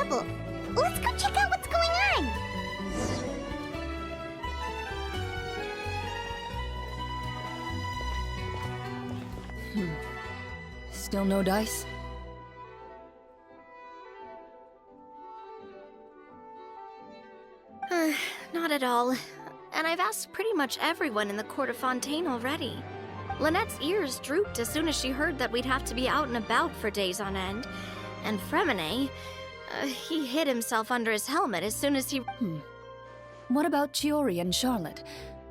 trouble. Let's go check out what's going on. Still no dice? Not at all. And I've asked pretty much everyone in the court of Fontaine already. Lynette's ears drooped as soon as she heard that we'd have to be out and about for days on end. And Fremine, he hid himself under his helmet as soon as he... What about Chiori and Charlotte?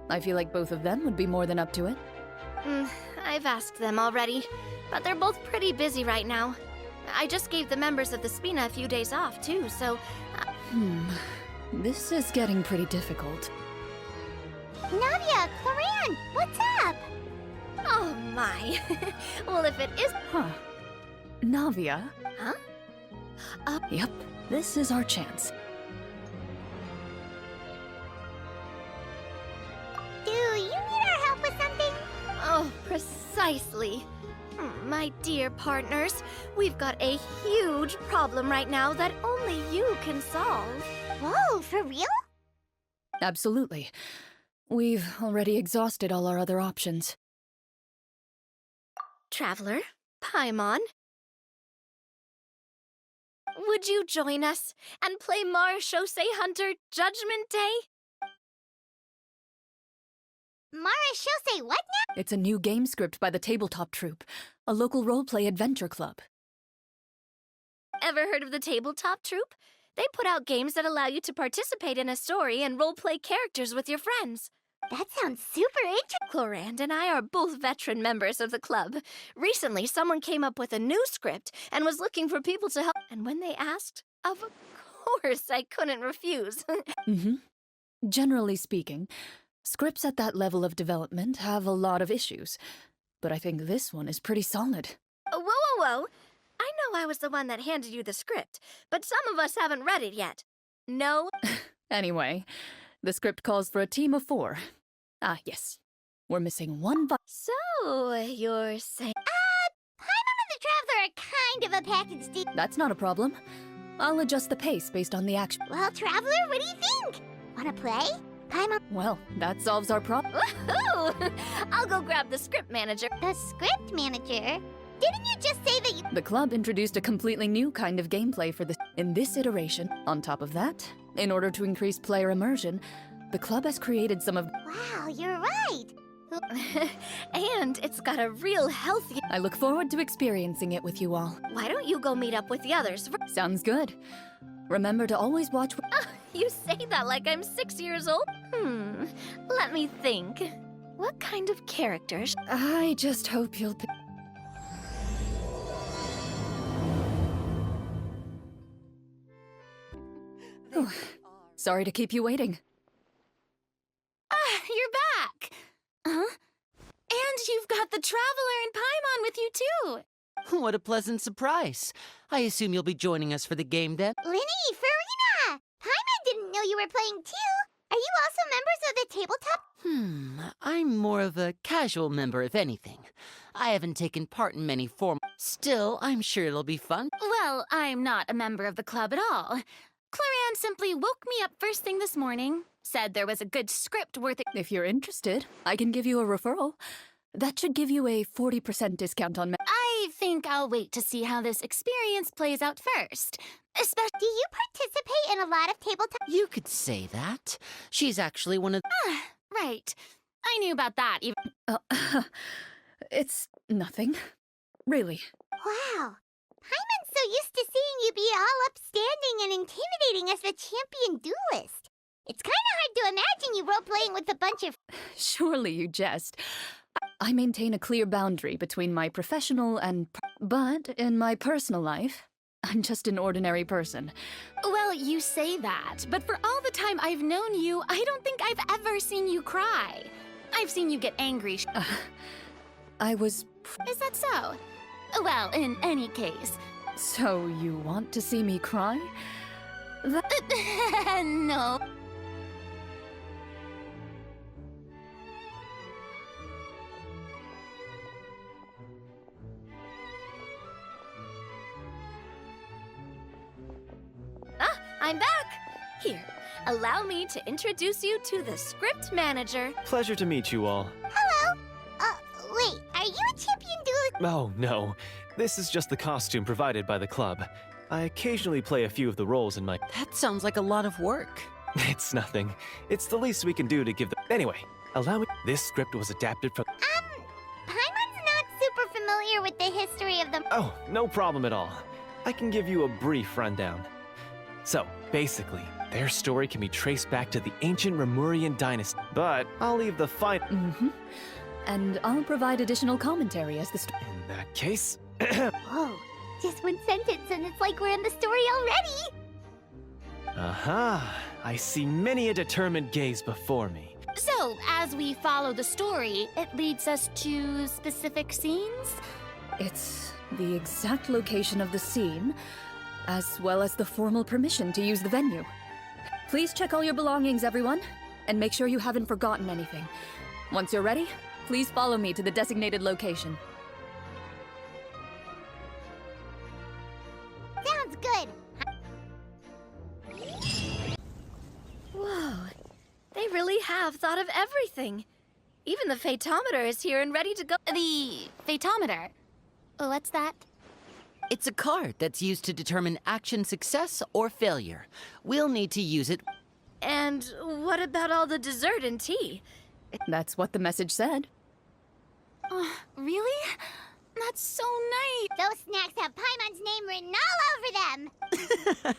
I feel like both of them would be more than up to it. I've asked them already, but they're both pretty busy right now. I just gave the members of the Spina a few days off, too, so... This is getting pretty difficult. Nadia, Clorinde, what's up? Oh my. Well, if it is... Huh. Navia? Huh? Yep, this is our chance. Do you need our help with something? Oh, precisely. My dear partners, we've got a huge problem right now that only you can solve. Whoa, for real? Absolutely. We've already exhausted all our other options. Traveler, Paimon, would you join us and play Marechaussee Hunter Judgment Day? Marechaussee what now? It's a new game script by the Tabletop Troupe, a local roleplay adventure club. Ever heard of the Tabletop Troupe? They put out games that allow you to participate in a story and roleplay characters with your friends. That sounds super interesting. Clorinde and I are both veteran members of the club. Recently, someone came up with a new script and was looking for people to help. And when they asked, of course I couldn't refuse. Generally speaking, scripts at that level of development have a lot of issues, but I think this one is pretty solid. Whoa. I know I was the one that handed you the script, but some of us haven't read it yet. No? Anyway, the script calls for a team of 4. Ah, yes. We're missing one So, you're saying... Paimon and the Traveler are kind of a package deal. That's not a problem. I'll adjust the pace based on the action. Well, Traveler, what do you think? Wanna play? Paimon... Well, that solves our problem. Woohoo! I'll go grab the script manager. The script manager? Didn't you just say that you... The club introduced a completely new kind of gameplay for in this iteration. On top of that, in order to increase player immersion, the club has created some of... Wow, you're right. And it's got a real healthy... I look forward to experiencing it with you all. Why don't you go meet up with the others? Sounds good. Remember to always watch... You say that like I'm 6 years old? Let me think. What kind of characters? I just hope you'll... Sorry to keep you waiting. You're back! Huh? And you've got the Traveler and Paimon with you, too! What a pleasant surprise. I assume you'll be joining us for the game then? Linny, Farina! Paimon didn't know you were playing too. Are you also members of the Tabletop? I'm more of a casual member, if anything. I haven't taken part in many formal... Still, I'm sure it'll be fun. Well, I'm not a member of the club at all. Clorinde simply woke me up first thing this morning, said there was a good script worth it. If you're interested, I can give you a referral. That should give you a 40% discount on... I think I'll wait to see how this experience plays out first. Especially... Do you participate in a lot of tabletop... You could say that. She's actually one of... Right. I knew about that even... It's nothing. Really. Wow. Paimon's so used to seeing you be all upstanding and intimidating as the champion duelist. It's kind of hard to imagine you role-playing with a bunch of... Surely you jest. I maintain a clear boundary between my professional and... But in my personal life, I'm just an ordinary person. Well, you say that, but for all the time I've known you, I don't think I've ever seen you cry. I've seen you get angry. I was... Is that so? Well, in any case... So you want to see me cry? No. I'm back! Here, allow me to introduce you to the script manager. Pleasure to meet you all. Hello. Wait, are you a champion duelist? Oh, no. This is just the costume provided by the club. I occasionally play a few of the roles in my... That sounds like a lot of work. It's nothing. It's the least we can do to give the... Anyway, allow me... This script was adapted from... Paimon's not super familiar with the history of the... Oh, no problem at all. I can give you a brief rundown. So, basically, their story can be traced back to the ancient Remurian dynasty, but I'll leave the final... Mm-hmm. And I'll provide additional commentary as the In that case... Whoa, just one sentence and it's like we're in the story already! Aha! I see many a determined gaze before me. So, as we follow the story, it leads us to specific scenes? It's the exact location of the scene, as well as the formal permission to use the venue. Please check all your belongings, everyone, and make sure you haven't forgotten anything. Once you're ready, please follow me to the designated location. Sounds good. Whoa, they really have thought of everything. Even the phaetometer is here and ready to go. The phaetometer. What's that? It's a card that's used to determine action success or failure. We'll need to use it. And what about all the dessert and tea? That's what the message said. Really? That's so nice. Those snacks have Paimon's name written all over them.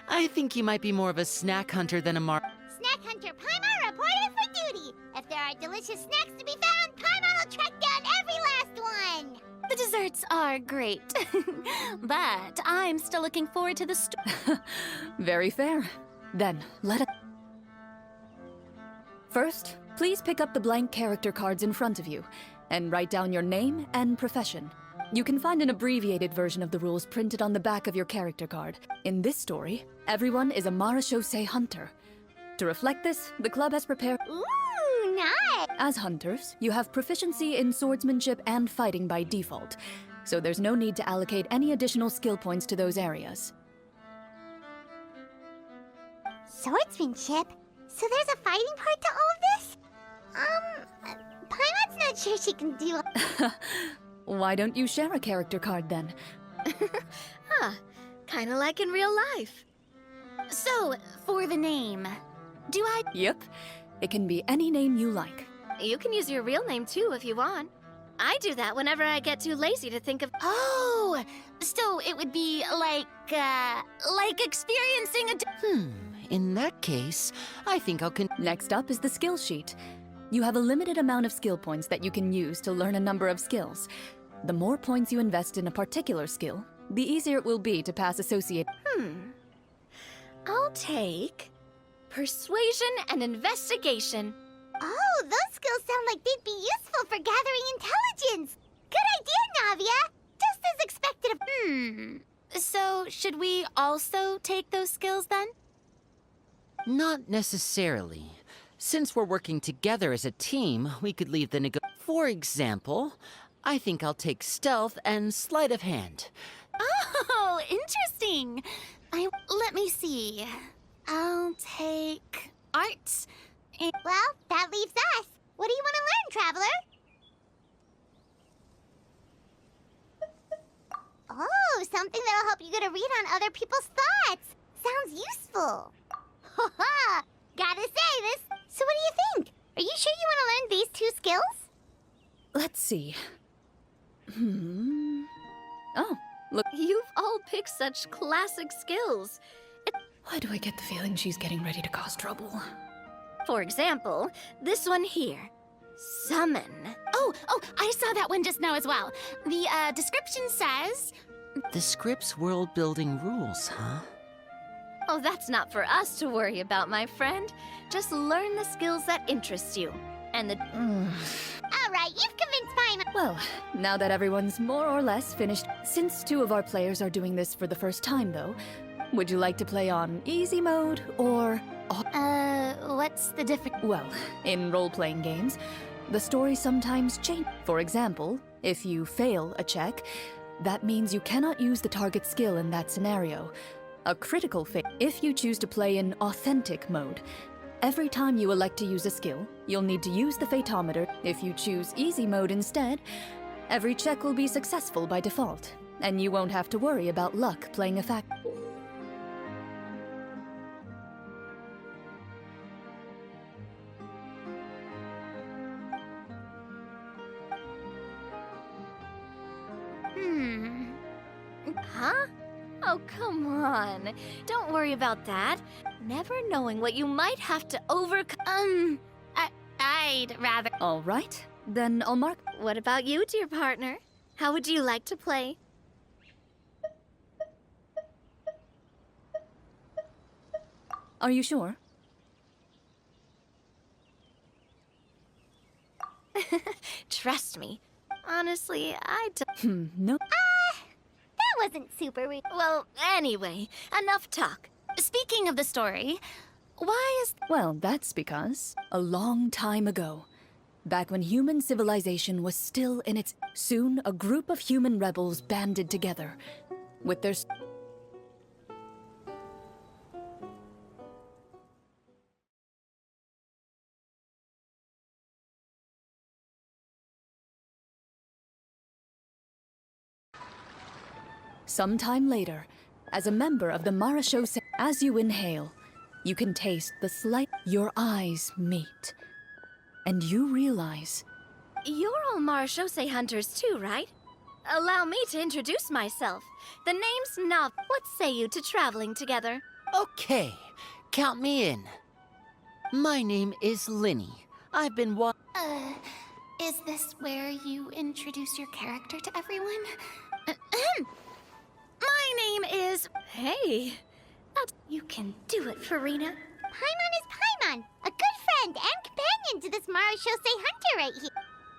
I think you might be more of a snack hunter than a Snack Hunter Paimon reported for duty. If there are delicious snacks to be found, Paimon will track down every last one. The desserts are great. But I'm still looking forward to the Very fair. Then, let us... First, please pick up the blank character cards in front of you, and write down your name and profession. You can find an abbreviated version of the rules printed on the back of your character card. In this story, everyone is a marechaussee hunter. To reflect this, the club has prepared... Ooh, nice. As hunters, you have proficiency in swordsmanship and fighting by default, so there's no need to allocate any additional skill points to those areas. Swordsmanship? So there's a fighting part to all of this? Paimon's not sure she can do... Why don't you share a character card then? Kinda like in real life. So, for the name, do I... Yep. It can be any name you like. You can use your real name too if you want. I do that whenever I get too lazy to think of... Oh! So it would be like experiencing a... In that case, I think I'll Next up is the skill sheet. You have a limited amount of skill points that you can use to learn a number of skills. The more points you invest in a particular skill, the easier it will be to pass associate... I'll take... Persuasion and Investigation. Oh, those skills sound like they'd be useful for gathering intelligence. Good idea, Navia. Just as expected. So, should we also take those skills then? Not necessarily. Since we're working together as a team, we could leave the For example, I think I'll take stealth and sleight of hand. Oh, interesting. Let me see. I'll take arts. Well, that leaves us. What do you want to learn, Traveler? Oh, something that'll help you get a read on other people's thoughts. Sounds useful. Haha, gotta say this. So what do you think? Are you sure you want to learn these two skills? Let's see. Oh, look. You've all picked such classic skills. Why do I get the feeling she's getting ready to cause trouble? For example, this one here. Summon. Oh, I saw that one just now as well. The description says... The script's world-building rules, huh? Oh, that's not for us to worry about, my friend. Just learn the skills that interest you. And the... All right, you've convinced Paimon. Well, now that everyone's more or less finished, since 2 of our players are doing this for the first time, though, would you like to play on easy mode or... what's the difference? Well, in role-playing games, the story sometimes changes. For example, if you fail a check, that means you cannot use the target skill in that scenario. A critical fail. If you choose to play in authentic mode, every time you elect to use a skill, you'll need to use the Fatometer. If you choose easy mode instead, every check will be successful by default, and you won't have to worry about luck playing a factor. Huh? Oh, come on. Don't worry about that. Never knowing what you might have to overcome. I'd rather. All right, then I'll mark. What about you, dear partner? How would you like to play? Are you sure? Trust me. Honestly, No. That wasn't super Well, anyway, enough talk. Speaking of the story, why is. Well, that's because a long time ago, back when human civilization was still in its... Soon, a group of human rebels banded together with their... Sometime later, as a member of the Marashose, as you inhale, you can taste the slight... Your eyes meet, and you realize... You're all Marashose hunters too, right? Allow me to introduce myself. The name's Nav. What say you to traveling together? Okay, count me in. My name is Linny. I've been Is this where you introduce your character to everyone? My name is. Hey, you can do it, Farina. Paimon is Paimon, a good friend and companion to this Marashose hunter right here.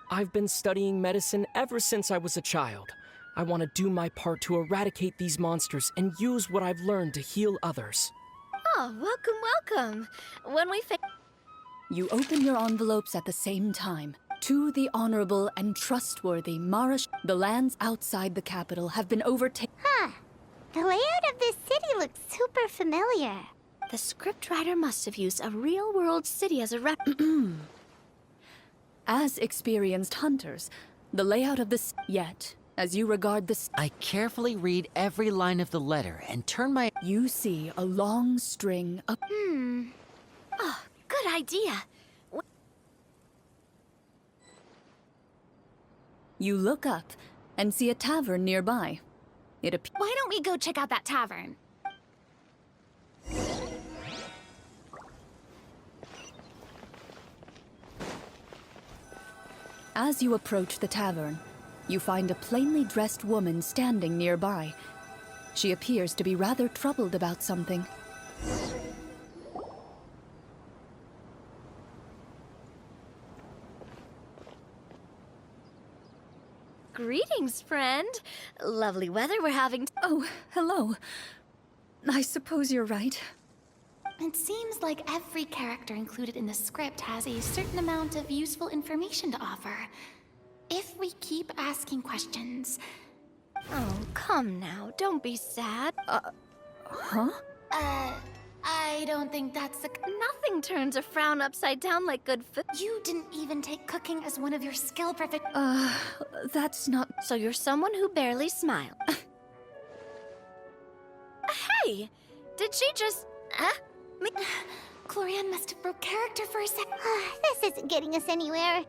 I've been studying medicine ever since I was a child. I want to do my part to eradicate these monsters and use what I've learned to heal others. Oh, welcome. When we You open your envelopes at the same time. To the honorable and trustworthy Marash... The lands outside the capital have been overtaken... Huh. The layout of this city looks super familiar. The scriptwriter must have used a real-world city as a As experienced hunters, the layout of this... Yet, as you regard this... I carefully read every line of the letter and turn my... You see a long string of... Oh, good idea. You look up and see a tavern nearby. It appears... Why don't we go check out that tavern? As you approach the tavern, you find a plainly dressed woman standing nearby. She appears to be rather troubled about something. Greetings, friend. Lovely weather we're having. Oh, hello. I suppose you're right. It seems like every character included in the script has a certain amount of useful information to offer. If we keep asking questions... Oh, come now. Don't be sad. Huh? I don't think that's the... Nothing turns a frown upside down like good food. You didn't even take cooking as one of your skill perfect... That's not... So you're someone who barely smiled. Hey! Did she just... Clorinde must have broke character for a sec... This isn't getting us anywhere.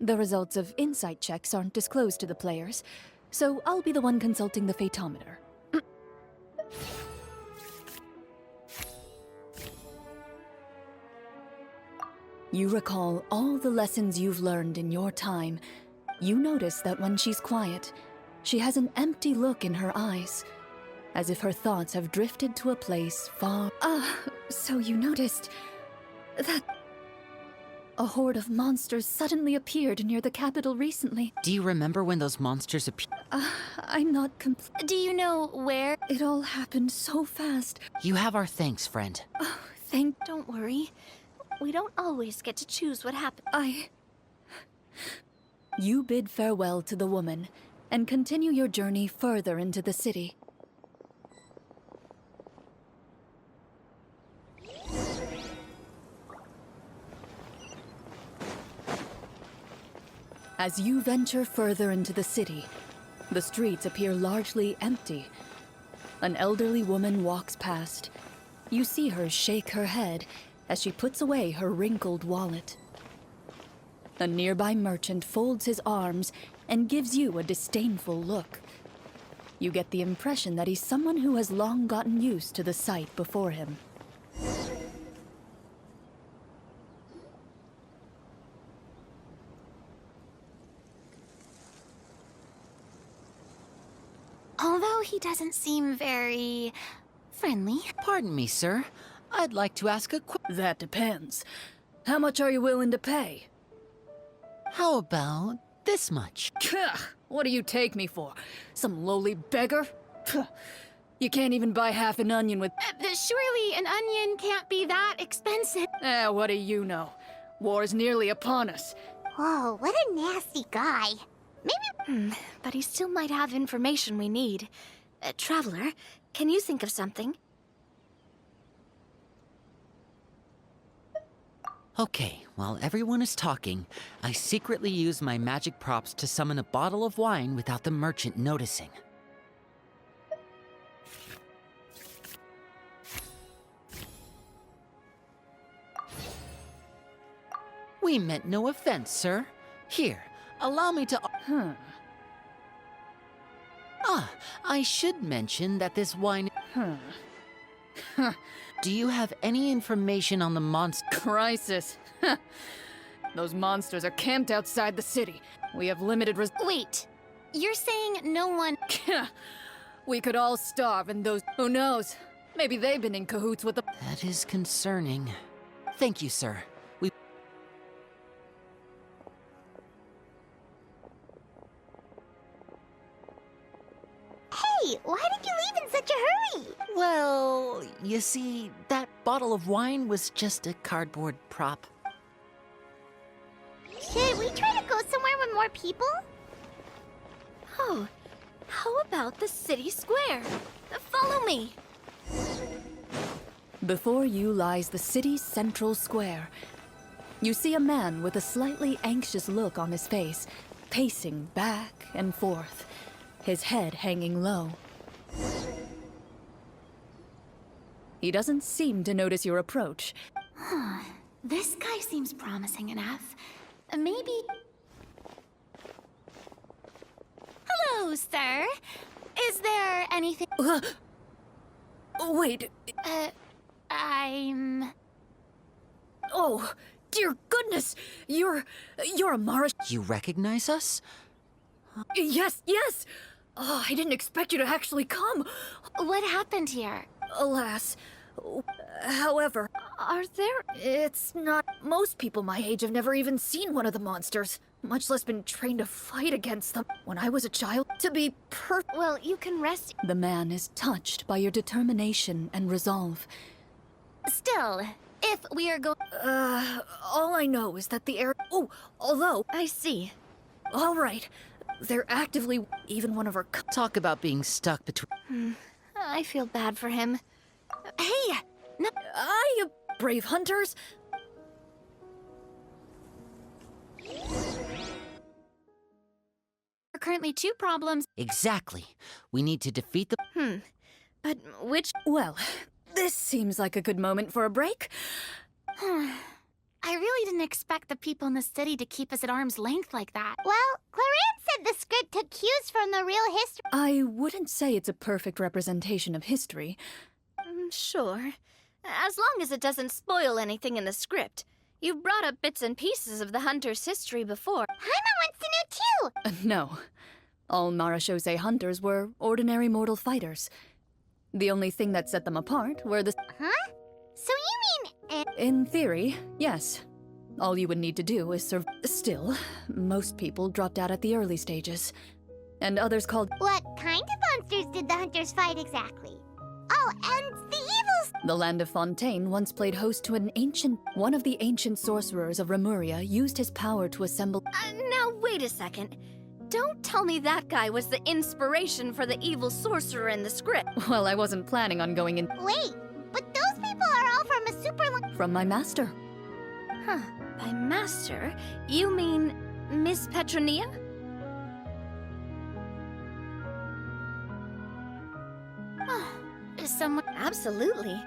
The results of insight checks aren't disclosed to the players, so I'll be the one consulting the Fatometer. You recall all the lessons you've learned in your time. You notice that when she's quiet, she has an empty look in her eyes, as if her thoughts have drifted to a place far... So you noticed that a horde of monsters suddenly appeared near the capital recently. Do you remember when those monsters appeared? I'm not complete. Do you know where... It all happened so fast. You have our thanks, friend. Don't worry. We don't always get to choose what happens. You bid farewell to the woman and continue your journey further into the city. As you venture further into the city, the streets appear largely empty. An elderly woman walks past. You see her shake her head as she puts away her wrinkled wallet. A nearby merchant folds his arms and gives you a disdainful look. You get the impression that he's someone who has long gotten used to the sight before him. Although he doesn't seem very friendly. Pardon me, sir. I'd like to ask a That depends. How much are you willing to pay? How about this much? What do you take me for? Some lowly beggar? You can't even buy half an onion with... Surely an onion can't be that expensive. What do you know? War's nearly upon us. Whoa, what a nasty guy. Maybe... But he still might have information we need. Traveler, can you think of something? Okay, while everyone is talking, I secretly use my magic props to summon a bottle of wine without the merchant noticing. We meant no offense, sir. Here, allow me to... Ah, I should mention that this wine... Do you have any information on the monster? Crisis. Those monsters are camped outside the city. We have limited Wait, you're saying no one... We could all starve and those... Who knows? Maybe they've been in cahoots with the... That is concerning. Thank you, sir. We... Hey, why did you leave in such a hurry? Well, you see, that bottle of wine was just a cardboard prop. Should we try to go somewhere with more people? Oh, how about the city square? Follow me. Before you lies the city's central square. You see a man with a slightly anxious look on his face, pacing back and forth, his head hanging low. He doesn't seem to notice your approach. This guy seems promising enough. Maybe... Hello, sir. Is there anything... Wait. I'm... Oh, dear goodness! You're Amara. You recognize us? Yes, yes! Oh, I didn't expect you to actually come. What happened here? Alas. However, Are there... it's not... Most people my age have never even seen one of the monsters, much less been trained to fight against them. When I was a child, to be Well, you can rest... The man is touched by your determination and resolve. Still, if we are going... All I know is that the air... Oh, although... I see. All right. They're actively... Even one of our... Talk about being stuck between... I feel bad for him. Hey! No, Aye, brave hunters! there are currently two problems. Exactly. We need to defeat the... But which... Well, this seems like a good moment for a break. I really didn't expect the people in the city to keep us at arm's length like that. Well, Clorinde said the script took cues from the real history. I wouldn't say it's a perfect representation of history. Sure. As long as it doesn't spoil anything in the script. You brought up bits and pieces of the hunter's history before. Paimon wants to know too. No. All Marashose hunters were ordinary mortal fighters. The only thing that set them apart were the... Huh? So you mean... In theory, yes. All you would need to do is serve... Still, most people dropped out at the early stages. And others called... What kind of monsters did the hunters fight exactly? Oh, and the evil The land of Fontaine once played host to one of the ancient sorcerers of Remuria used his power to assemble. Now, wait a second. Don't tell me that guy was the inspiration for the evil sorcerer in the script. Well, I wasn't planning on going in. Wait, but those people are all from a From my master. Huh. By master, you mean Miss Petronia? Is someone... Absolutely.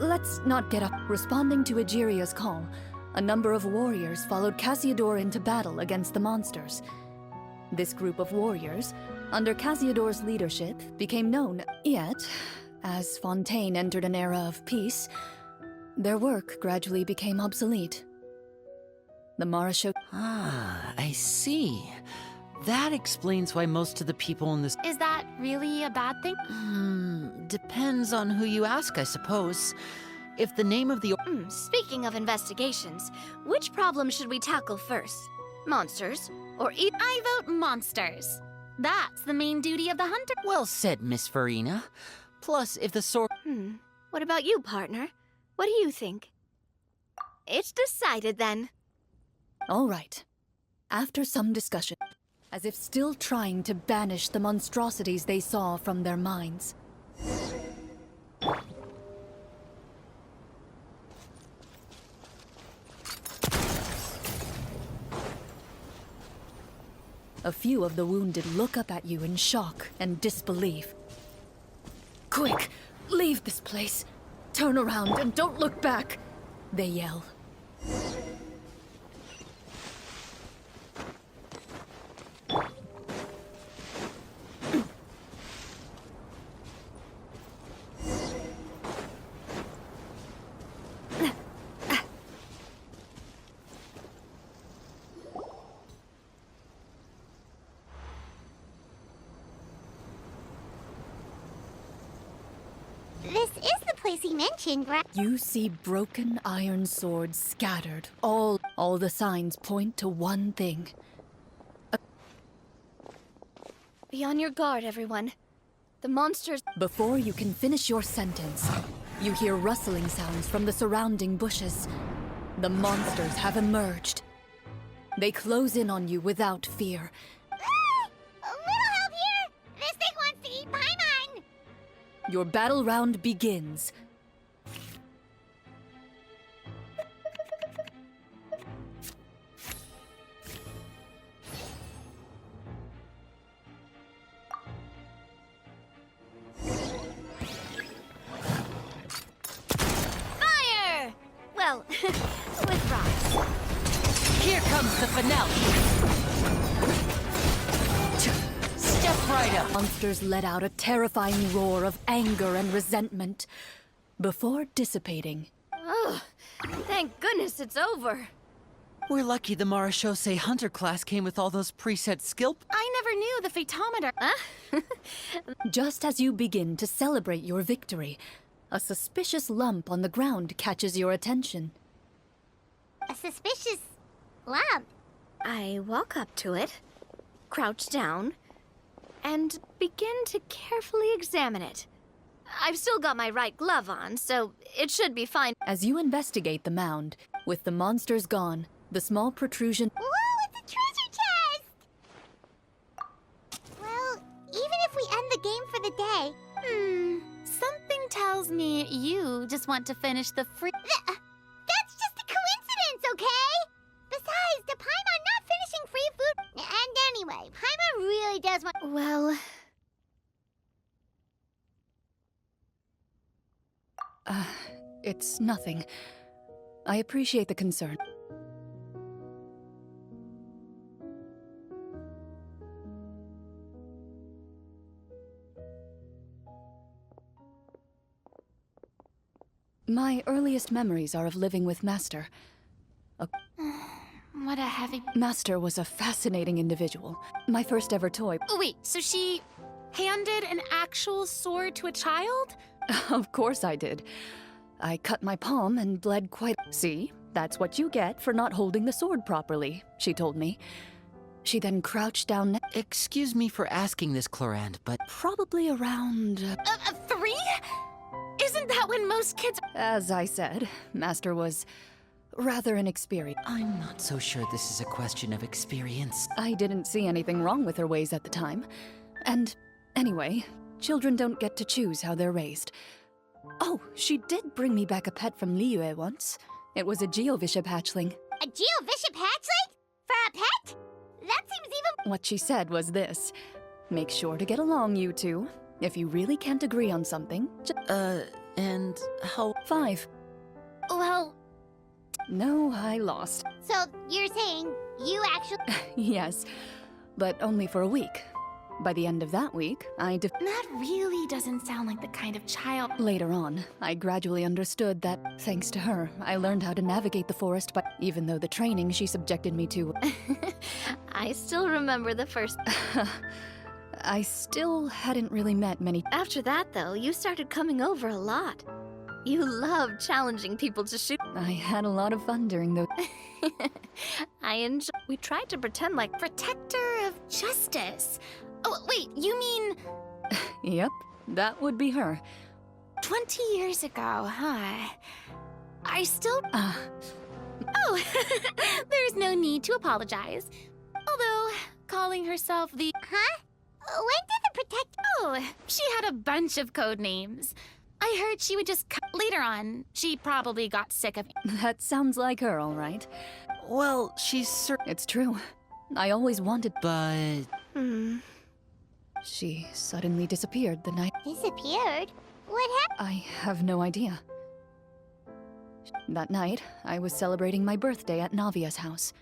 Let's not get up. Responding to Egeria's call, a number of warriors followed Cassiodor into battle against the monsters. This group of warriors, under Cassiodor's leadership, became known. Yet, as Fontaine entered an era of peace, their work gradually became obsolete. The Marasho... Ah, I see. That explains why most of the people in this... Is that really a bad thing? Depends on who you ask, I suppose. If the name of the... Speaking of investigations, which problem should we tackle first? Monsters? Or I vote monsters. That's the main duty of the hunter. Well said, Miss Farina. Plus, if the sword... What about you, partner? What do you think? It's decided then. All right. After some discussion, as if still trying to banish the monstrosities they saw from their minds. A few of the wounded look up at you in shock and disbelief. Quick! Leave this place! Turn around and don't look back! They yell. This is the place he mentioned, right? You see broken iron swords scattered. All the signs point to one thing. Be on your guard, everyone. The monsters... Before you can finish your sentence, you hear rustling sounds from the surrounding bushes. The monsters have emerged. They close in on you without fear. A little help here! This thing wants to eat Paimon! Your battle round begins. Fire! Well, with rocks. Here comes the finale! Step right up! Monsters let out a terrifying roar of anger and resentment before dissipating. Oh, thank goodness it's over. We're lucky the Marashose Hunter class came with all those preset skill... I never knew the photometer. Just as you begin to celebrate your victory, a suspicious lump on the ground catches your attention. A suspicious lump. I walk up to it, crouch down, and begin to carefully examine it. I've still got my right glove on, so it should be fine. As you investigate the mound, with the monsters gone, the small protrusion... Whoa, it's a treasure chest! Well, even if we end the game for the day... Something tells me you just want to finish the free... That's just a coincidence, okay? Besides, the Paimon not finishing free food... And anyway, Paimon really does want... Well... It's nothing. I appreciate the concern. My earliest memories are of living with Master. What a heavy... Master was a fascinating individual. My first ever toy. Oh, wait, so she handed an actual sword to a child? Of course I did. I cut my palm and bled quite... See? That's what you get for not holding the sword properly, she told me. She then crouched down... Excuse me for asking this, Clorinde, but... Probably around... 3? Isn't did that when most kids... As I said, Master was rather inexperienced. I'm not so sure this is a question of experience. I didn't see anything wrong with her ways at the time. And anyway, children don't get to choose how they're raised. Oh, she did bring me back a pet from Liyue once. It was a Geovishap hatchling. A Geovishap hatchling? For a pet? That seems even... What she said was this. Make sure to get along, you two. If you really can't agree on something, And how... 5. Well, No, I lost. So, you're saying you actually... Yes, but only for a week. By the end of that week, that really doesn't sound like the kind of child... Later on, I gradually understood that, thanks to her, I learned how to navigate the forest, but even though the training she subjected me to... I still remember the first... I still hadn't really met many... After that, though, you started coming over a lot. You loved challenging people to shoot. I had a lot of fun during those... I enjoy... We tried to pretend like... Protector of justice. Oh, wait, you mean Yep, that would be her. 20 years ago, huh? I still... Oh, there's no need to apologize. Although, calling herself the... Huh? When did the protector... Oh, she had a bunch of code names. I heard she would just... Later on, she probably got sick of... That sounds like her, all right. Well, she's It's true. I always wanted... But... She suddenly disappeared the night... Disappeared? What happened? I have no idea. That night, I was celebrating my birthday at Navia's house.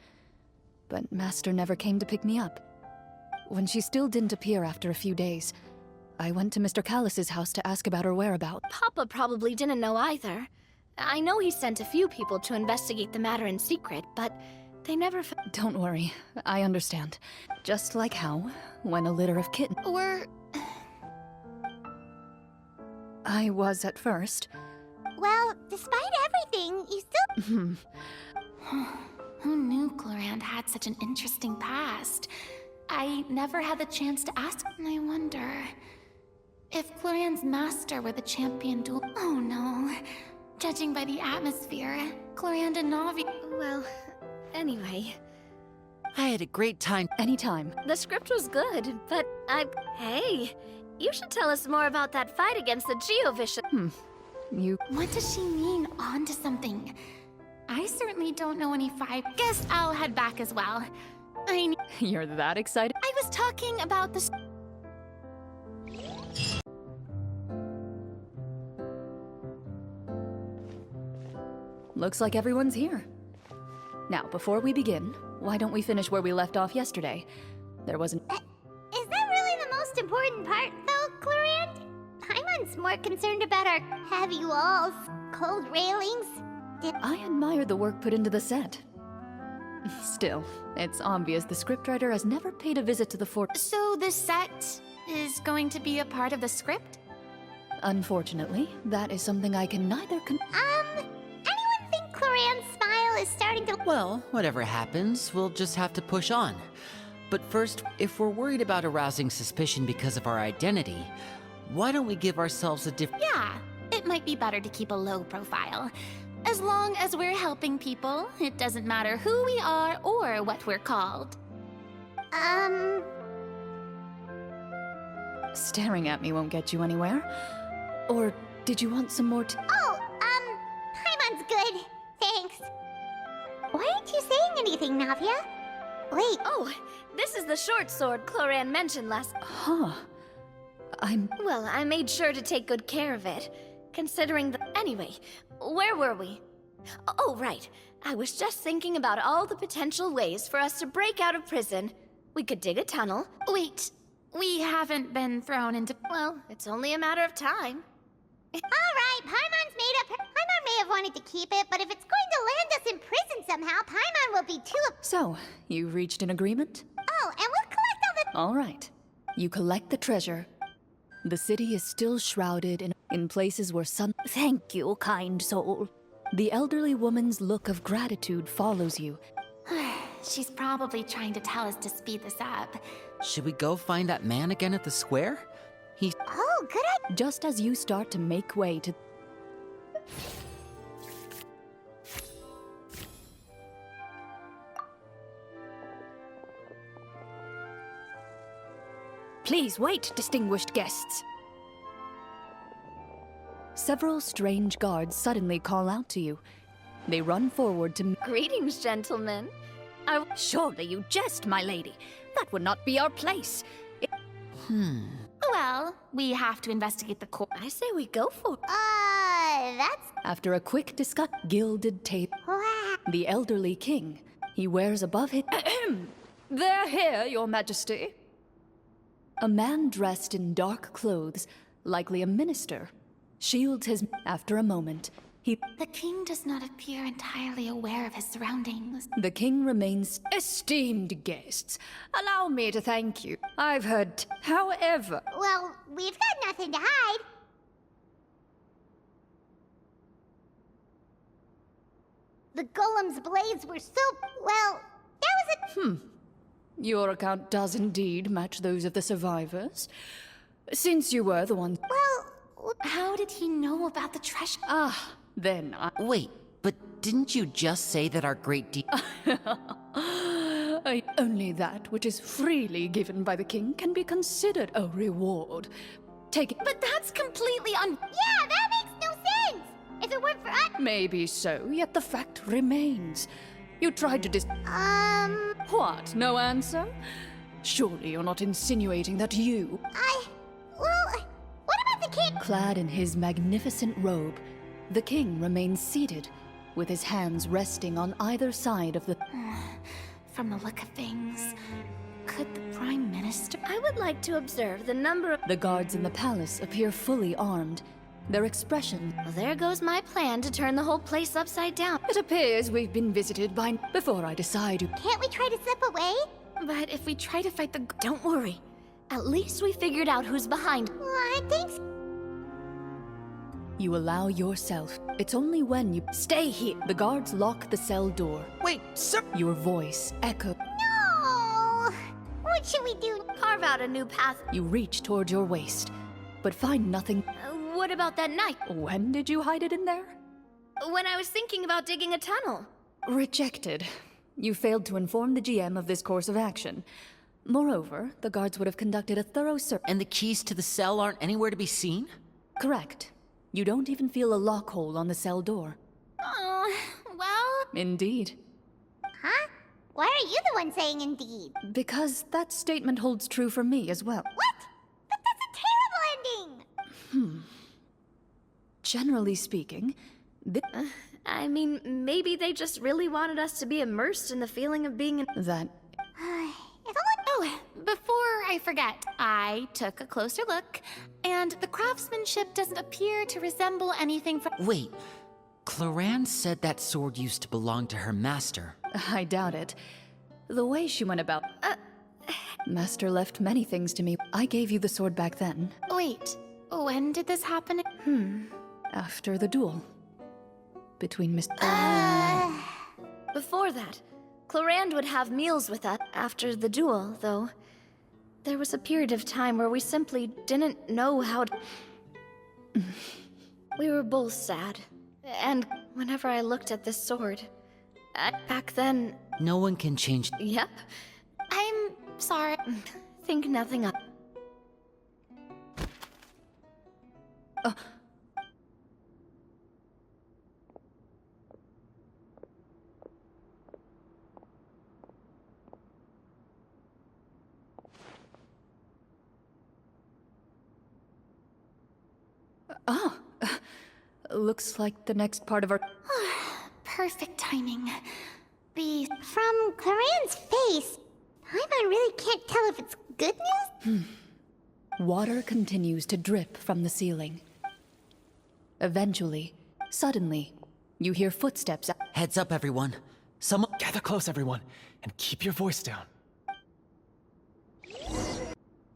But Master never came to pick me up. When she still didn't appear after a few days, I went to Mr. Callus's house to ask about her whereabouts. Papa probably didn't know either. I know he sent a few people to investigate the matter in secret, but they never Don't worry, I understand. Just like how, when a litter of kittens... Or... I was at first. Well, despite everything, you still... Who knew Clorinde had such an interesting past? I never had the chance to ask. I wonder... if Clorinde's master were the champion duel... Oh no. Judging by the atmosphere, Clorinde and Navi... Well, anyway, I had a great time. Anytime. the script was good, but Hey, you should tell us more about that fight against the Geovishap. You... What does she mean, on to something? I certainly don't know any 5. Guess I'll head back as well. You're that excited? I was talking about the... Looks like everyone's here. Now, before we begin, why don't we finish where we left off yesterday? There wasn't... Is that really the most important part, though, Clorinde? Paimon's more concerned about our heavy walls, cold railings. I admire the work put into the set. Still, it's obvious the scriptwriter has never paid a visit to the fort. So the set is going to be a part of the script? Unfortunately, that is something I can neither Anyone think Clorinde's smile is starting to... Well, whatever happens, we'll just have to push on. But first, if we're worried about arousing suspicion because of our identity, why don't we give ourselves a different... Yeah, it might be better to keep a low profile. As long as we're helping people, it doesn't matter who we are or what we're called. Staring at me won't get you anywhere. Or did you want some more Paimon's good. Thanks. Why aren't you saying anything, Navia? Wait, Oh, this is the short sword Clorinde mentioned last... Huh. Well, I made sure to take good care of it, considering the... Anyway, where were we? Oh, right. I was just thinking about all the potential ways for us to break out of prison. We could dig a tunnel. Wait, we haven't been thrown into... Well, it's only a matter of time. alright, Paimon's made up. Paimon may have wanted to keep it, but if it's going to land us in prison somehow, Paimon will be too... So, you reached an agreement? Oh, and we'll collect all the... All right. You collect the treasure. The city is still shrouded in places where sun... Thank you, kind soul. The elderly woman's look of gratitude follows you. She's probably trying to tell us to speed this up. Should we go find that man again at the square? Oh, good idea. Just as you start to make way to... Please wait, distinguished guests. Several strange guards suddenly call out to you. They run forward to... Greetings, gentlemen. Surely you jest, my lady. That would not be our place. Well, we have to investigate the court. I say we go for it. That's... After a quick discuss... Gilded tape. Wow. The elderly king. He wears above it... They're here, your majesty. A man dressed in dark clothes, likely a minister, shields his... After a moment, he... The king does not appear entirely aware of his surroundings. The king remains... Esteemed guests, allow me to thank you. I've heard... However... Well, we've got nothing to hide. The golem's blades were so... Well, that was a... Your account does indeed match those of the survivors. Since you were the one... Well... How did he know about the treasure? Then Wait, but didn't you just say that our great only that which is freely given by the king can be considered a reward. Take it... But that's completely Yeah, that makes no sense! If it weren't for us... Maybe so, yet the fact remains. You tried to What, no answer? Surely you're not insinuating that you... Well, what about the king? Clad in his magnificent robe, the king remains seated, with his hands resting on either side of the... From the look of things, could the Prime Minister... I would like to observe the number of... The guards in the palace appear fully armed. Their expression... Well, there goes my plan to turn the whole place upside down. It appears we've been visited by... Before I decide who... Can't we try to slip away? But if we try to fight the... Don't worry. At least we figured out who's behind. Well, I think so. You allow yourself. It's only when you... Stay here! The guards lock the cell door. Wait, sir! Your voice echoes. No! What should we do? Carve out a new path. You reach toward your waist, but find nothing. What about that knife? When did you hide it in there? When I was thinking about digging a tunnel. Rejected. You failed to inform the GM of this course of action. Moreover, the guards would have conducted a thorough search. And the keys to the cell aren't anywhere to be seen? Correct. You don't even feel a lock hole on the cell door. Well... Indeed. Huh? Why are you the one saying indeed? Because that statement holds true for me as well. What? But that's a terrible ending! Generally speaking, I mean, maybe they just really wanted us to be immersed in the feeling of being in... that... If only... Oh, before I forget, I took a closer look, and the craftsmanship doesn't appear to resemble anything from... Wait, Clorinde said that sword used to belong to her master. I doubt it. The way she went about... Master left many things to me. I gave you the sword back then, Wait, when did this happen? after the duel. Between Miss... Before that, Clorinde would have meals with us after the duel, though. There was a period of time where we simply didn't know how to... We were both sad. And whenever I looked at this sword, back then... No one can change... Yep. I'm sorry. Think nothing of... Looks like the next part of our... Perfect timing. From Clarinde's face, I really can't tell if it's good news? Water continues to drip from the ceiling. Eventually, suddenly, you hear footsteps. Heads up, everyone. Someone... Gather close, everyone, and keep your voice down.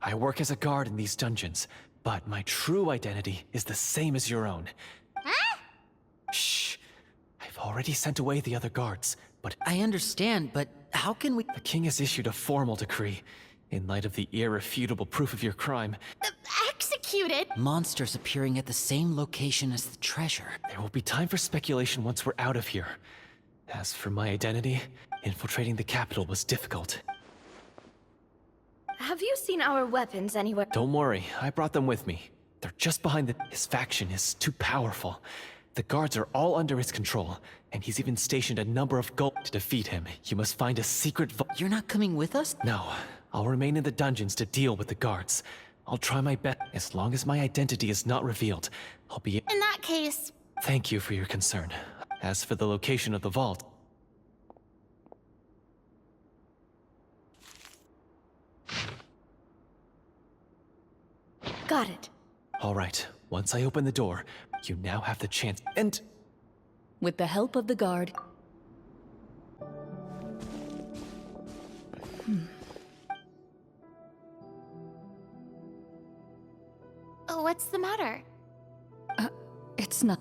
I work as a guard in these dungeons, but my true identity is the same as your own. Huh? Shh. I've already sent away the other guards, but I understand, but how can we... the king has issued a formal decree. In light of the irrefutable proof of your crime, Execute executed. Monsters appearing at the same location as the treasure. There will be time for speculation once we're out of here. As for my identity, infiltrating the capital was difficult. Have you seen our weapons anywhere? Don't worry, I brought them with me. They're just behind the... His faction is too powerful. The guards are all under his control, and he's even stationed a number of gold to defeat him. You must find a secret vault. You're not coming with us? No, I'll remain in the dungeons to deal with the guards. I'll try my best. As long as my identity is not revealed, I'll be... In that case, Thank you for your concern. As for the location of the vault... Got it. All right, once I open the door, you now have the chance... And... With the help of the guard, what's the matter? it's not.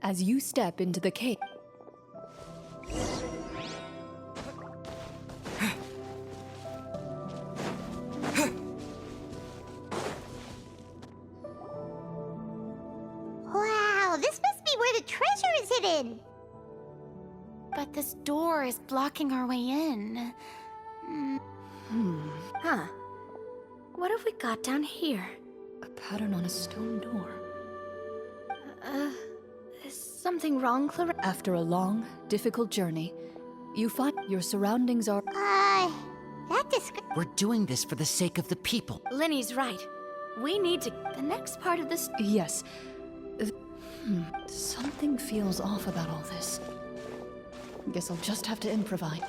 As you step into the cave, Wow, this must be where the treasure is hidden. But this door is blocking our way in. Huh. What have we got down here? a pattern on a stone door. Is something wrong, Clorinde? After a long, difficult journey, you find your surroundings are. That describes. We're doing this for the sake of the people. Linny's right. We need to... The next part of this... Yes. Something feels off about all this. Guess I'll just have to improvise.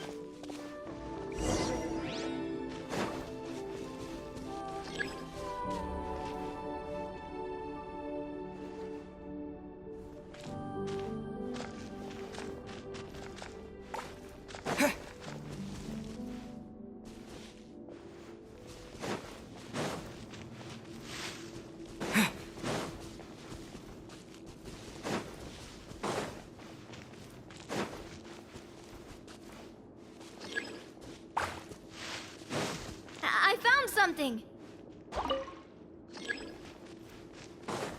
I found something!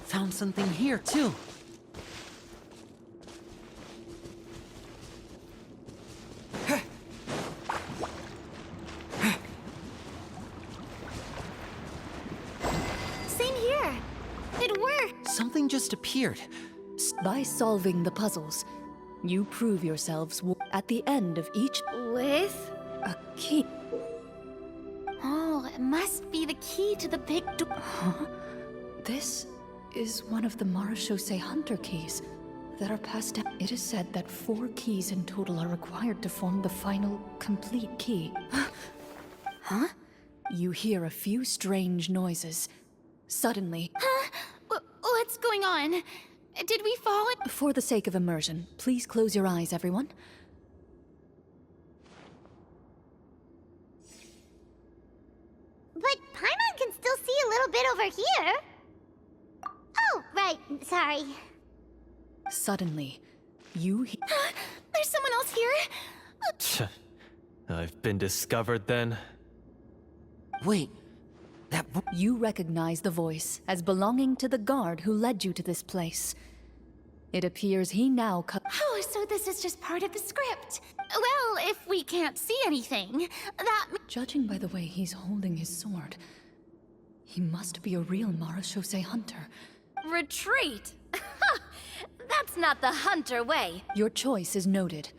Found something here, too. Same here. It worked. Something just appeared. By solving the puzzles, you prove yourselves at the end of each With? a key. Oh, it must be the key to the big door. This is one of the Marechaussee Hunter keys that are passed down. It is said that 4 keys in total are required to form the final, complete key. Huh? You hear a few strange noises. Suddenly, What's going on? Did we fall in? for the sake of immersion, please close your eyes, everyone. But Paimon can still see a little bit over here. Oh, right. Sorry. Suddenly, you hear. There's someone else here. I've been discovered then. Wait, that... You recognize the voice as belonging to the guard who led you to this place. It appears he now Oh, so this is just part of the script. Well, if we can't see anything, that... Judging by the way he's holding his sword, he must be a real Marechaussee Hunter. Retreat! That's not the Hunter way. Your choice is noted.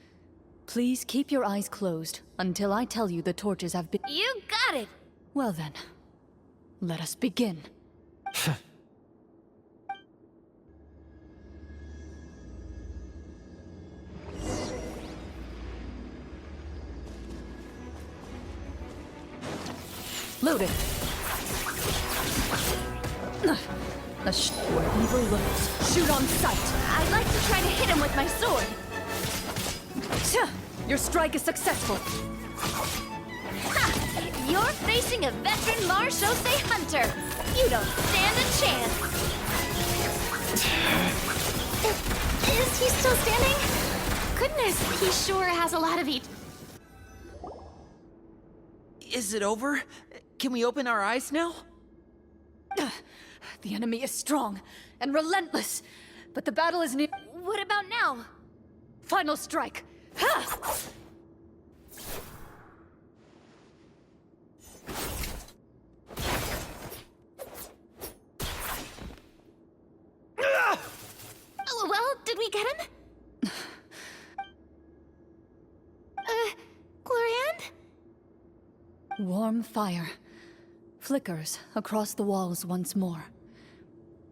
Please keep your eyes closed until I tell you the torches have been... You got it! Well then, let us begin. Loaded. Where evil lurks, shoot on sight. I'd like to try to hit him with my sword. Your strike is successful. Ha! You're facing a veteran Marechaussee Hunter. You don't stand a chance. Is he still standing? Goodness, he sure has a lot of heat. Is it over? Can we open our eyes now? The enemy is strong and relentless, but the battle is near. What about now? Final strike! Ha! Oh, well, did we get him? Clorinde? Warm fire flickers across the walls once more.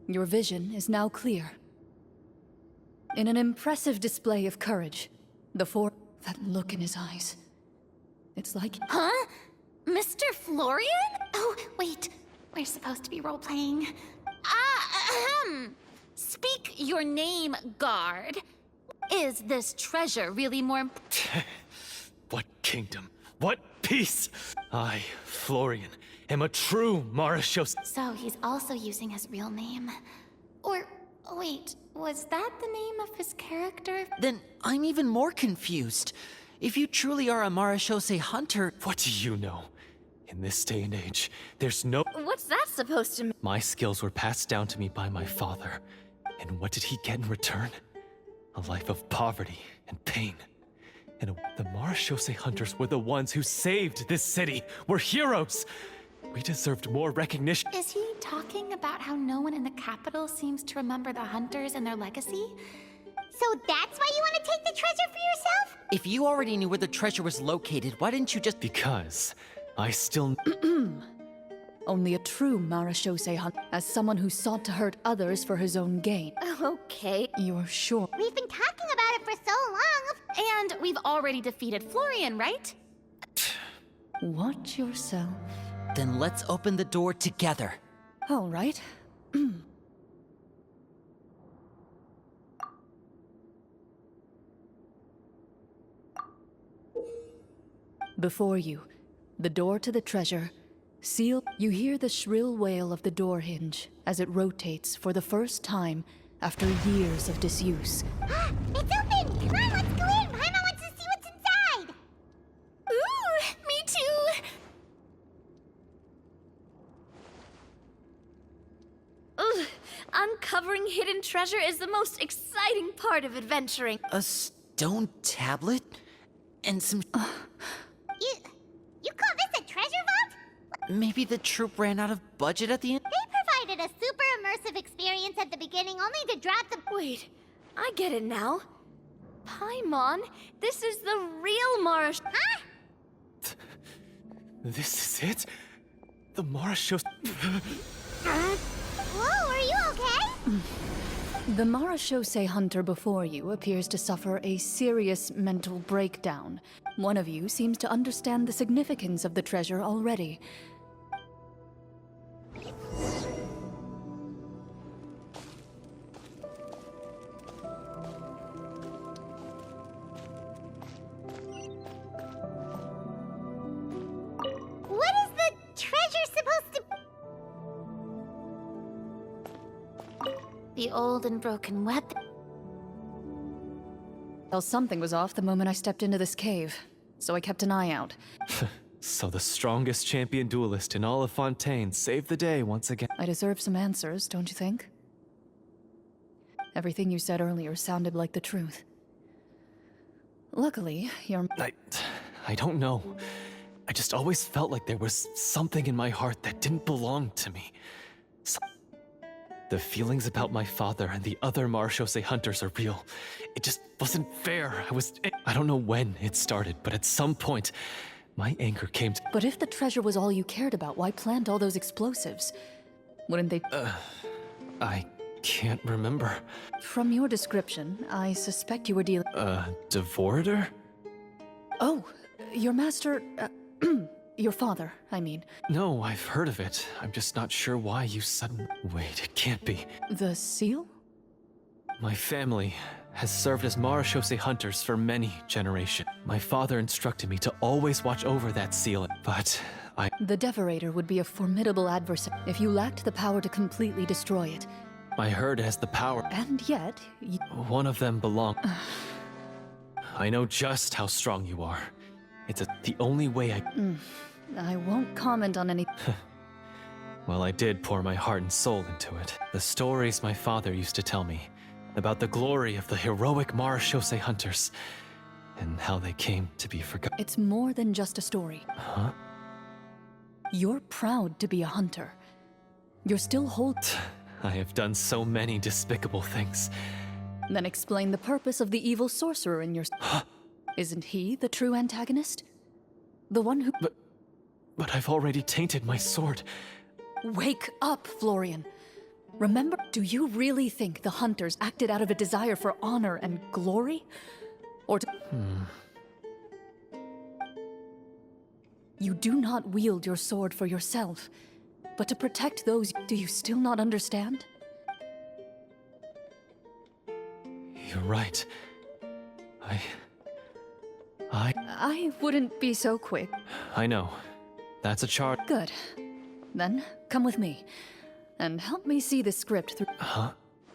Your vision is now clear. In an impressive display of courage, that look in his eyes. It's like... Huh? Mr. Florian? Oh, wait. We're supposed to be role-playing. Speak your name, guard. Is this treasure really more... What kingdom? What peace? I, Florian, am a true Marashos. So he's also using his real name. Or, wait, was that the name of his character? Then I'm even more confused. If you truly are a Marashose hunter... What do you know? In this day and age, there's no... What's that supposed to mean? My skills were passed down to me by my father. And what did he get in return? A life of poverty and pain. And the Marashose hunters were the ones who saved this city. We're heroes! We deserved more recognition. Is he talking about how no one in the capital seems to remember the hunters and their legacy? So that's why you want to take the treasure for yourself? If you already knew where the treasure was located, why didn't you just... Because I still... Only a true Marashose hunter, as someone who sought to hurt others for his own gain. Okay. You're sure? We've been talking about it for so long. And we've already defeated Florian, right? Watch yourself. Then let's open the door together. All right. Before you, the door to the treasure, sealed. You hear the shrill wail of the door hinge as it rotates for the first time after years of disuse. It's open! Come on, let's go in! Paimon wants to see what's inside! Ooh, me too! Ugh, uncovering hidden treasure is the most exciting part of adventuring. A stone tablet? And some... You call this a treasure vault? Maybe the troop ran out of budget at the end? They provided a super immersive experience at the beginning only to drop the... Wait, I get it now. Paimon, this is the real Marash... Huh? This is it? The Marashose... Whoa, are you okay? The Marashose hunter before you appears to suffer a serious mental breakdown. One of you seems to understand the significance of the treasure already. What is the treasure supposed to... The old and broken weapon. Well, something was off the moment I stepped into this cave, so I kept an eye out. So the strongest champion duelist in all of Fontaine saved the day once again. I deserve some answers, don't you think? Everything you said earlier sounded like the truth. Luckily, you're... I don't know. I just always felt like there was something in my heart that didn't belong to me. The feelings about my father and the other Marashose hunters are real. It just wasn't fair. I don't know when it started, but at some point, my anger came to... But if the treasure was all you cared about, why plant all those explosives? Wouldn't they... I can't remember. From your description, I suspect you were dealing... Devorator? Oh, your master... your father, I mean. No, I've heard of it. I'm just not sure why you suddenly... Wait, it can't be. The seal? My family has served as Marashose hunters for many generations. My father instructed me to always watch over that seal, but The Devorator would be a formidable adversary if you lacked the power to completely destroy it. I heard it has the power. And yet, One of them belong. I know just how strong you are. It's the only way I won't comment on any... Well, I did pour my heart and soul into it. The stories my father used to tell me about the glory of the heroic Marashose hunters and how they came to be forgotten. It's more than just a story. Huh? You're proud to be a hunter. You're still I have done so many despicable things. Then explain the purpose of the evil sorcerer in your... Isn't he the true antagonist? The one who... But I've already tainted my sword. Wake up, Florian. Remember, do you really think the hunters acted out of a desire for honor and glory? Or to... You do not wield your sword for yourself, but to protect those... Do you still not understand? You're right. I wouldn't be so quick. I know. That's a charge. Good. Then, come with me. And help me see the script through... Huh?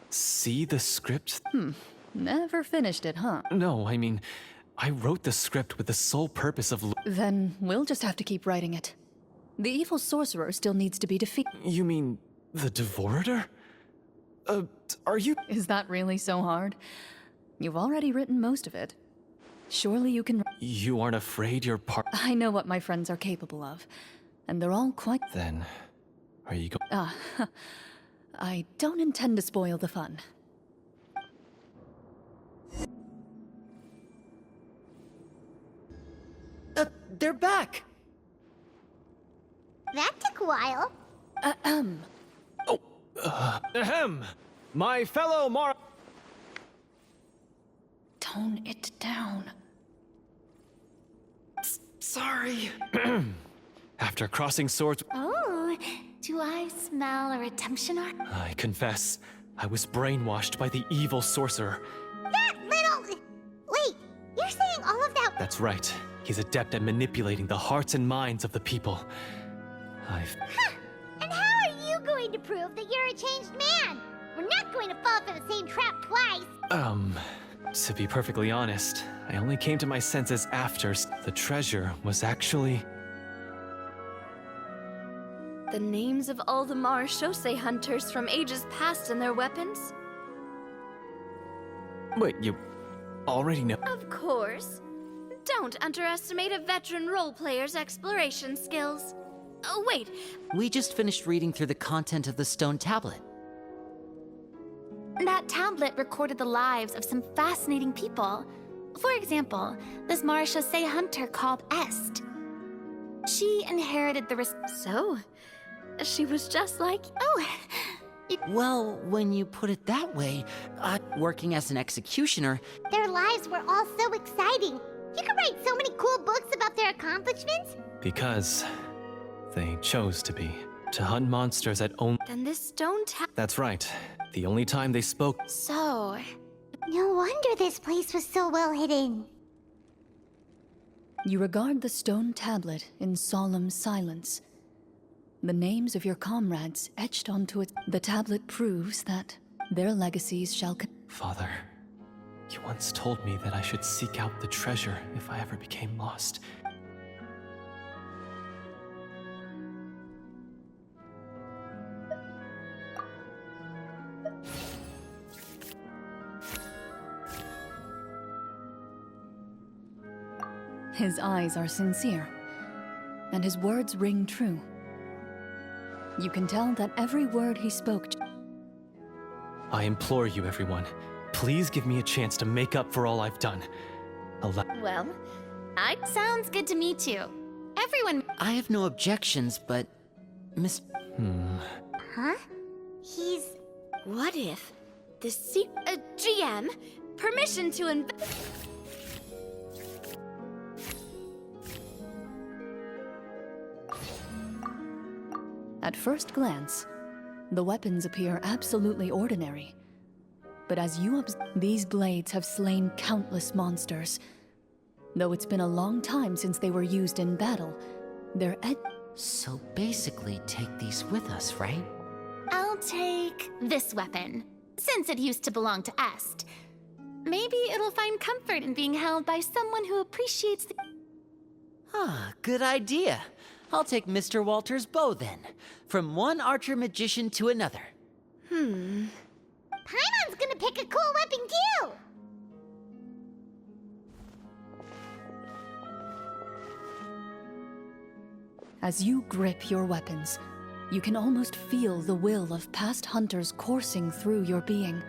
See the script? Never finished it, huh? No, I mean, I wrote the script with the sole purpose of... Then we'll just have to keep writing it. The evil sorcerer still needs to be defeated. You mean the Devorator? Are you... Is that really so hard? You've already written most of it. Surely you can... You aren't afraid you're part... I know what my friends are capable of, and they're all quite... Then, are you going... I don't intend to spoil the fun. They're back! That took a while. Ahem! My fellow Tone it down. Sorry. After crossing swords... Oh, do I smell a redemption arc? I confess, I was brainwashed by the evil sorcerer. That little... Wait, you're saying all of that... That's right. He's adept at manipulating the hearts and minds of the people. And how are you going to prove that you're a changed man? We're not going to fall for the same trap twice. To be perfectly honest, I only came to my senses after the treasure was actually... The names of all the Marashose hunters from ages past and their weapons? Wait, you already know? Of course. Don't underestimate a veteran role player's exploration skills. Oh, wait. We just finished reading through the content of the stone tablet. That tablet recorded the lives of some fascinating people. For example, this Marashose hunter called Est. She inherited the So, she was just like... Oh, Well, when you put it that way, working as an executioner... Their lives were all so exciting. You could write so many cool books about their accomplishments. Because they chose to be. To hunt monsters at only... Then this stone That's right. The only time they spoke... so... No wonder this place was so well hidden. You regard the stone tablet in solemn silence. The names of your comrades etched onto it. The tablet proves that their legacies shall... Father, you once told me that I should seek out the treasure if I ever became lost. His eyes are sincere, and his words ring true. You can tell that every word he spoke... I implore you, everyone, please give me a chance to make up for all I've done. Well, Sounds good to me too. Everyone... I have no objections, but... Huh? He's... What if the GM, permission to At first glance, the weapons appear absolutely ordinary. But as you observe, these blades have slain countless monsters. Though it's been a long time since they were used in battle, their So basically, take these with us, right? I'll take this weapon, since it used to belong to Est. Maybe it'll find comfort in being held by someone who appreciates the... Good idea. I'll take Mr. Walter's bow then. From one archer magician to another. Paimon's gonna pick a cool weapon too! As you grip your weapons, you can almost feel the will of past hunters coursing through your being.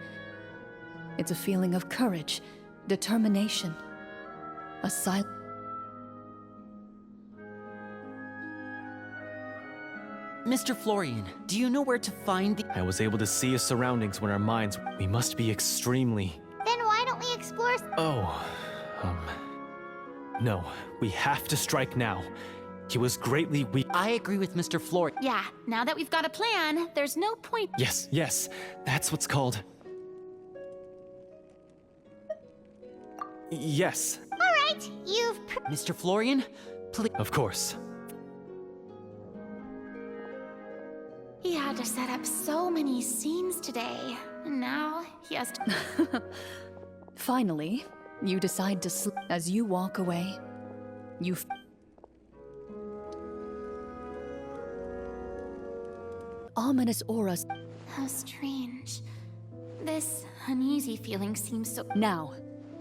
It's a feeling of courage, determination, a silent. Mr. Florian, do you know where to find the... I was able to see his surroundings when our minds... We must be extremely... Then why don't we explore... Oh, No, we have to strike now. He was greatly weak. I agree with Mr. Florian. Yeah, now that we've got a plan, there's no point. Yes, that's what's called... Yes, Alright, you've... Mr. Florian, please... of course. He had to set up so many scenes today, and now he has to... Finally, you decide to sleep. As you walk away, you... Ominous auras. How strange. This uneasy feeling seems so... Now,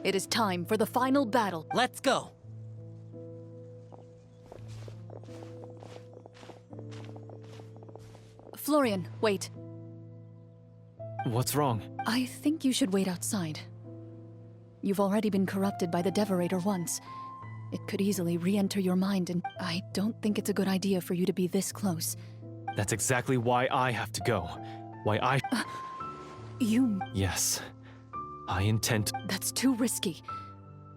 it is time for the final battle. Let's go. Florian, wait. What's wrong? I think you should wait outside. You've already been corrupted by the Devorator once. It could easily re-enter your mind, and I don't think it's a good idea for you to be this close. That's exactly why I have to go. Why I... You... Yes. I intend to... That's too risky.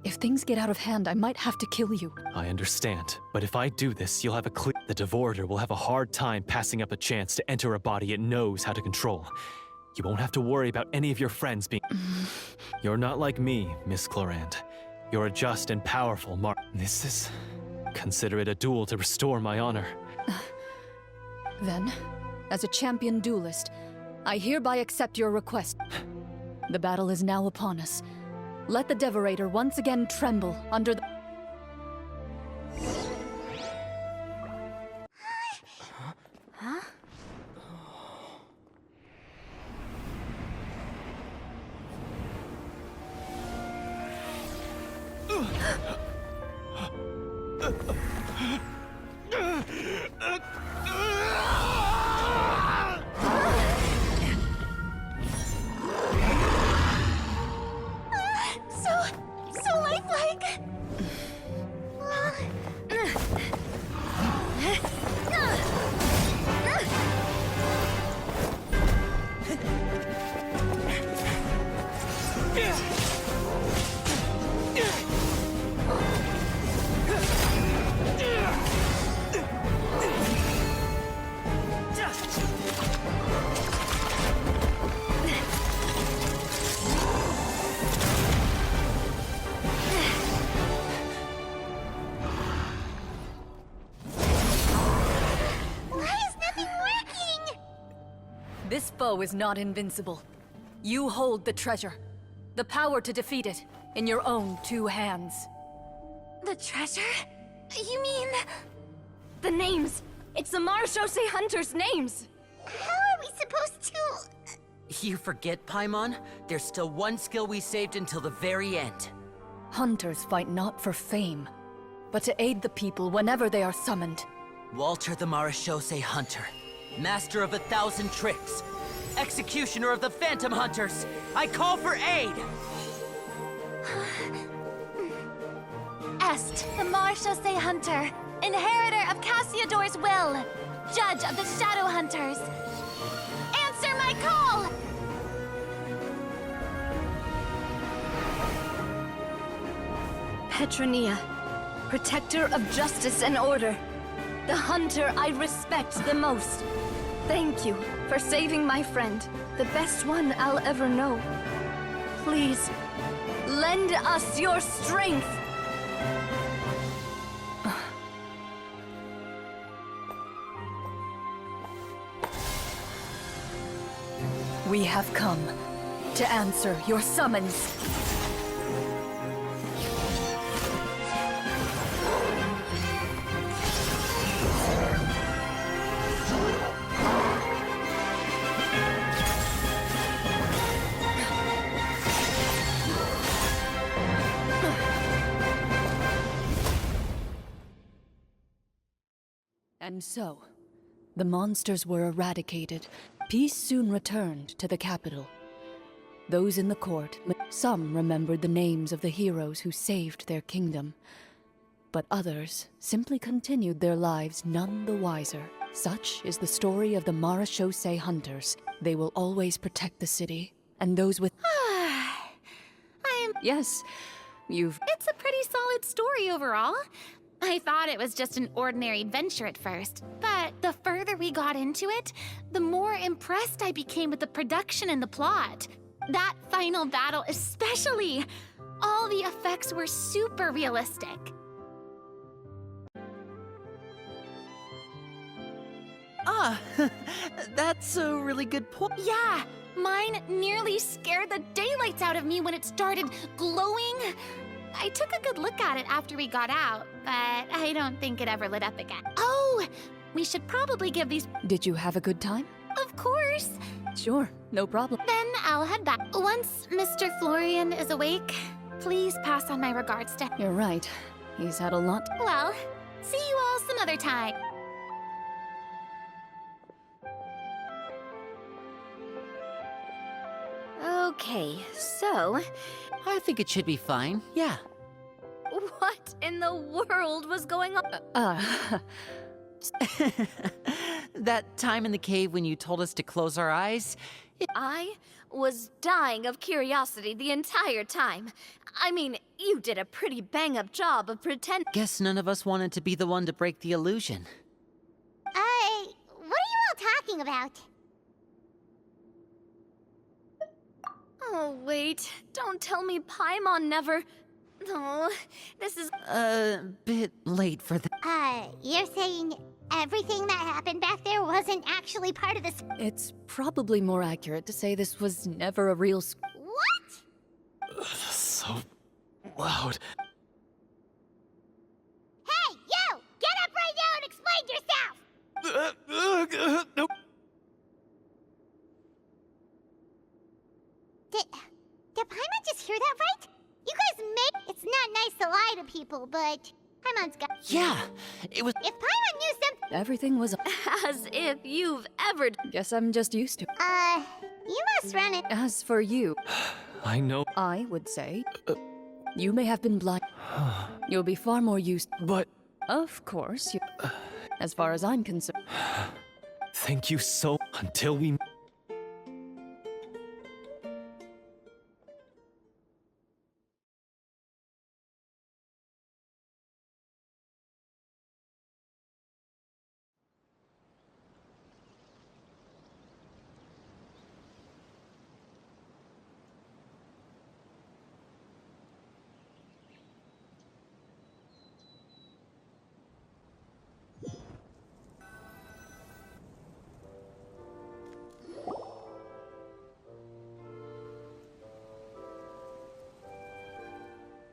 If things get out of hand, I might have to kill you. I understand, but if I do this, you'll have a clear... The Devorator will have a hard time passing up a chance to enter a body it knows how to control. You won't have to worry about any of your friends being... You're not like me, Miss Clorinde. You're a just and powerful This is... Consider it a duel to restore my honor. Then, as a champion duelist, I hereby accept your request. The battle is now upon us. Let the Devorator once again tremble under the... So lifelike! This foe is not invincible. You hold the treasure. The power to defeat it in your own two hands. The treasure? You mean... The names! It's the Marechaussee Hunters' names! How are we supposed to... You forget, Paimon? There's still one skill we saved until the very end. Hunters fight not for fame, but to aid the people whenever they are summoned. Walter the Marechaussee Hunter, master of 1,000 tricks, executioner of the Phantom Hunters, I call for aid! Est, the Marechaussee Hunter, inheritor of Cassiodor's will, judge of the Shadow Hunters. Answer my call! Petronia, protector of justice and order. The hunter I respect the most. Thank you for saving my friend, the best one I'll ever know. Please, lend us your strength! We have come to answer your summons. And so, the monsters were eradicated. Peace soon returned to the capital. Those in the court, some remembered the names of the heroes who saved their kingdom, but others simply continued their lives none the wiser. Such is the story of the Marachose Hunters. They will always protect the city, and those with... Yes, It's a pretty solid story overall. I thought it was just an ordinary adventure at first, but the further we got into it, the more impressed I became with the production and the plot. That final battle especially! All the effects were super realistic. Ah, that's a really good point. Yeah, mine nearly scared the daylights out of me when it started glowing. I took a good look at it after we got out, but I don't think it ever lit up again. Oh, we should probably give these... Did you have a good time? Of course. Sure, no problem. Then I'll head back. Once Mr. Florian is awake, please pass on my regards to him. You're right. He's had a lot. Well, see you all some other time. Okay, so I think it should be fine, yeah. what in the world was going on? That time in the cave when you told us to close our eyes? I was dying of curiosity the entire time. I mean, you did a pretty bang-up job of pretending. Guess none of us wanted to be the one to break the illusion. What are you all talking about? Oh, wait. Don't tell me Paimon never... Oh, this is... A bit late for that. You're saying everything that happened back there wasn't actually part of this... It's probably more accurate to say this was never a real What? So loud. Hey, you! Get up right now and explain yourself! Nope. Did Paimon just hear that right? You guys make... It's not nice to lie to people, but Paimon's got... Yeah, it was... If Paimon knew something... Everything was... as if you've ever... Guess I'm just used to. You must run it. As for you, I know. I would say... You may have been blind. You'll be far more used... But Of course, you... As far as I'm concerned... thank you so... Until we...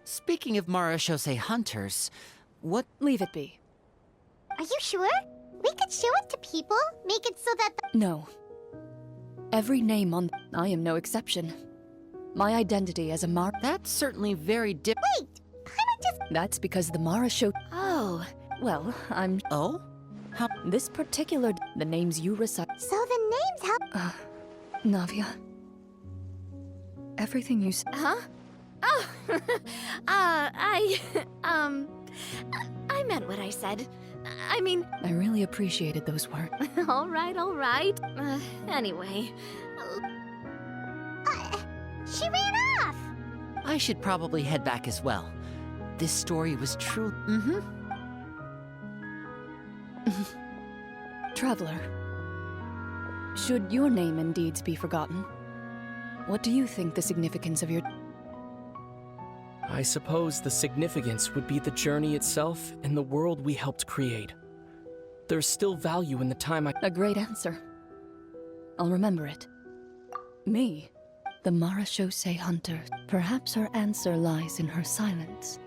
Speaking of Marachose Hunters, what... Leave it be. Are you sure? We could show it to people, make it so that the... No. Every name on... I am no exception. My identity as a Mar... That's certainly very Wait! Paimon just... That's because the Marachose... Oh, Well, I'm... Oh? How... This particular... The names you recite... So the names help... Navia. Everything you... huh? Oh, I meant what I said. I mean, I really appreciated those words. all right, all right. Anyway, She ran off! I should probably head back as well. This story was true... Mm-hmm. Traveler. Should your name and deeds be forgotten, what do you think the significance of your... I suppose the significance would be the journey itself and the world we helped create. There's still value in the time I... A great answer. I'll remember it. Me, the Marachose Hunter. Perhaps her answer lies in her silence.